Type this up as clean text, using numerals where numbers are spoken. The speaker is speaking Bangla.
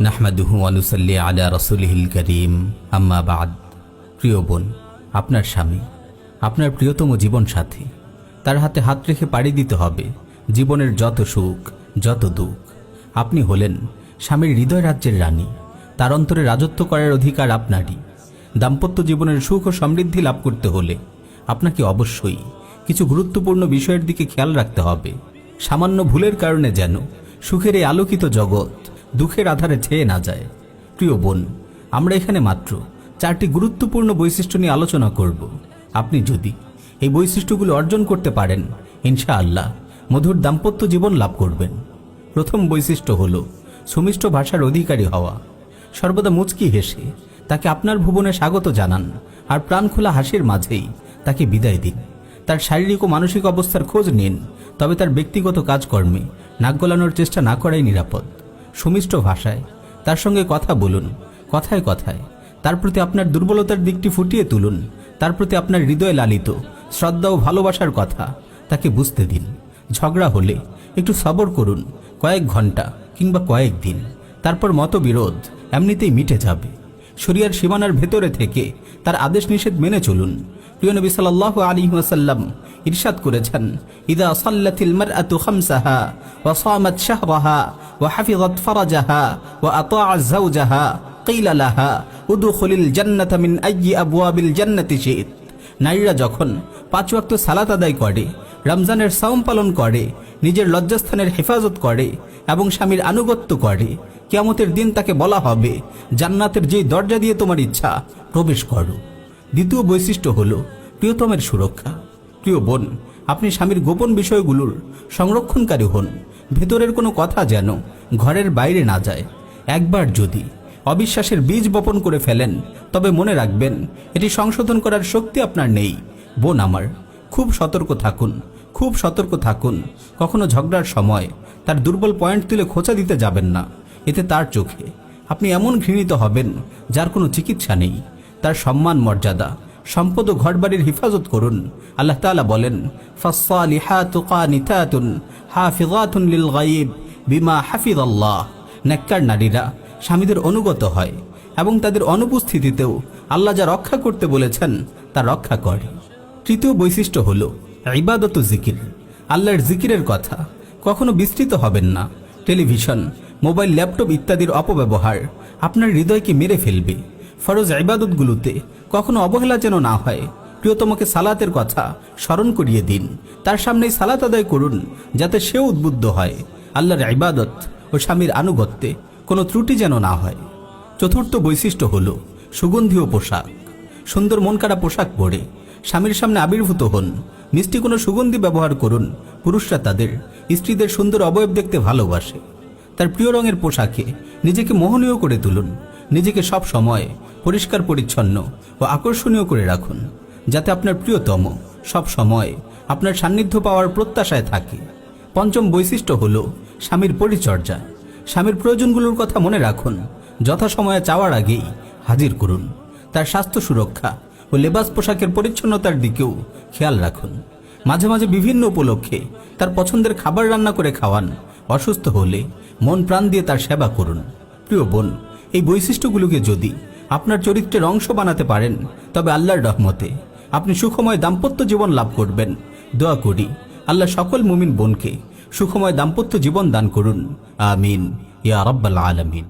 নাহমাদুহু ওয়া নুসাল্লি আলা রাসূলিহিল কারীম, আম্মা বা'দ। প্রিয় বোন, আপনার স্বামী, আপনার প্রিয়তম জীবন সাথী, তার হাতে হাত রেখে পাড়ি দিতে হবে জীবনের যত সুখ, যত দুঃখ। আপনি হলেন স্বামীর হৃদয় রাজ্যের রানী, তার অন্তরে রাজত্ব করার অধিকার আপনারই। দাম্পত্য জীবনের সুখ ও সমৃদ্ধি লাভ করতে হলে আপনাকে অবশ্যই কিছু গুরুত্বপূর্ণ বিষয়ের দিকে খেয়াল রাখতে হবে। সামান্য ভুলের কারণে যেন সুখের এই আলোকিত জগৎ দুঃখের আধারে ছেয়ে না যায়। প্রিয় বোন, আমরা এখানে মাত্র 4টি গুরুত্বপূর্ণ বৈশিষ্ট্য নিয়ে আলোচনা করব। আপনি যদি এই বৈশিষ্ট্যগুলো অর্জন করতে পারেন, ইনশাআল্লাহ মধুর দাম্পত্য জীবন লাভ করবেন। প্রথম বৈশিষ্ট্য হলো সুমিষ্ট ভাষার অধিকারী হওয়া। সর্বদা মুচকি হেসে তাকে আপনার ভুবনে স্বাগত জানান, আর প্রাণখোলা হাসির মাঝেই তাকে বিদায় দিন। তার শারীরিক ও মানসিক অবস্থার খোঁজ নিন, তবে তার ব্যক্তিগত কাজকর্মে নাক গলানোর চেষ্টা না করাই নিরাপদ। সুমিষ্ট ভাষায় তার সঙ্গে কথা বলুন, কথায় কথায় তার প্রতি আপনার দুর্বলতার দিকটি ফুটিয়ে তুলুন। তার প্রতি আপনার হৃদয়ে লালিত শ্রদ্ধা ও ভালোবাসার কথা তাকে বুঝতে দিন। ঝগড়া হলে একটু সবর করুন, কয়েক ঘন্টা কিংবা কয়েক দিন, তারপর মতবিরোধ এমনিতেই মিটে যাবে। শরিয়ার সীমানার ভেতরে থেকে তার আদেশ নিষেধ মেনে চলুন। প্রিয় নবী সাল্লাল্লাহু আলাইহি ওয়াসাল্লাম ইরশাদ করেছেন, ইযা সাল্লাতিল মারআতু খামসাহা ওয়া সামাত শাহরাহা ওয়া হাফিযাত ফারাজাহা ওয়া আতাআত যাওজাহা কিলা লাহা উদখুলিল জান্নাতা মিন আইয়ি আবওয়াবিল জান্নাতি শি'ত। নারীরা যখন 5 ওয়াক্ত সালাত আদায় করে, রমজানের সাওম পালন করে, নিজের লজ্জাস্থানের হেফাজত করে এবং স্বামীর আনুগত্য করে, কিয়ামতের দিন তাকে বলা হবে, জান্নাতের যেই দরজা দিয়ে তোমার ইচ্ছা প্রবেশ করো। দ্বিতীয় বৈশিষ্ট্য হলো প্রিয়তমের সুরক্ষা। প্রিয় বোন, আপনি স্বামীর গোপন বিষয়গুলোর সংরক্ষণকারী হন। ভেতরের কোনো কথা যেন ঘরের বাইরে না যায়। একবার যদি অবিশ্বাসের বীজ বপন করে ফেলেন, তবে মনে রাখবেন এটি সংশোধন করার শক্তি আপনার নেই। বোন আমার, খুব সতর্ক থাকুন, খুব সতর্ক থাকুন। কখনো ঝগড়ার সময় তার দুর্বল পয়েন্ট তুলে খোঁচা দিতে যাবেন না। এতে তার চোখে আপনি এমন ঘৃণিত হবেন যার কোনো চিকিৎসা নেই। তার সম্মান, মর্যাদা, সম্পদ ও ঘরবাড়ির হেফাজত করুন। আল্লাহ তাআলা বলেন, ফাসসালিহাতু কানিতাতুন হাফিযাতুন লিল গায়ব বিমা হাফিযাল্লাহ। নেককার নারীরা স্বামীদের অনুগত হয় এবং তাদের অনুপস্থিতিতেও আল্লাহ যা রক্ষা করতে বলেছেন তা রক্ষা করে। তৃতীয় বৈশিষ্ট্য হলো ইবাদত ও জিকির। আল্লাহর জিকিরের কথা কখনো বিস্তৃত হবেন না। টেলিভিশন, মোবাইল, ল্যাপটপ ইত্যাদির অপব্যবহার আপনার হৃদয়কে মেরে ফেলবে। ফরজ ইবাদতগুলোতে কখনো অবহেলা যেন না হয়। প্রিয়তমকে সালাতের কথা স্মরণ করিয়ে দিন, তার সামনেই সালাত আদায় করুন, যাতে সেও উদ্বুদ্ধ হয়। আল্লাহর ইবাদত ও স্বামীর আনুগত্যে কোনো ত্রুটি যেন না হয়। চতুর্থ বৈশিষ্ট্য হলো সুগন্ধি ও পোশাক। সুন্দর মন কাড়া পোশাক পরে স্বামীর সামনে আবির্ভূত হন। মিষ্টি কোনো সুগন্ধি ব্যবহার করুন। পুরুষরা তাদের স্ত্রীদের সুন্দর অবয়ব দেখতে ভালোবাসে। তার প্রিয় রঙের পোশাকে নিজেকে মোহনীয় করে তুলুন। নিজেকে সব সময় পরিষ্কার পরিচ্ছন্ন ও আকর্ষণীয় করে রাখুন, যাতে আপনার প্রিয়তম সব সময় আপনার সান্নিধ্য পাওয়ার প্রত্যাশায় থাকে। পঞ্চম বৈশিষ্ট্য হলো স্বামীর পরিচর্যা। স্বামীর প্রয়োজনগুলোর কথা মনে রাখুন। যথাসময়ে চাওয়ার আগেই হাজির করুন। তার স্বাস্থ্য সুরক্ষা ও লেবাস পোশাকের পরিচ্ছন্নতার দিকেও খেয়াল রাখুন। মাঝে মাঝে বিভিন্ন উপলক্ষে তার পছন্দের খাবার রান্না করে খাওয়ান। অসুস্থ হলে মন প্রাণ দিয়ে তার সেবা করুন। প্রিয় বোন, এই বৈশিষ্ট্যগুলোকে যদি আপনার চরিত্রের অংশ বানাতে পারেন, তবে আল্লাহর রহমতে আপনি সুখময় দাম্পত্য জীবন লাভ করবেন। দোয়া করি আল্লাহ সকল মুমিন বোনকে সুখময় দাম্পত্য জীবন দান করুন। আমিন ইয়া রাব্বাল আলামিন।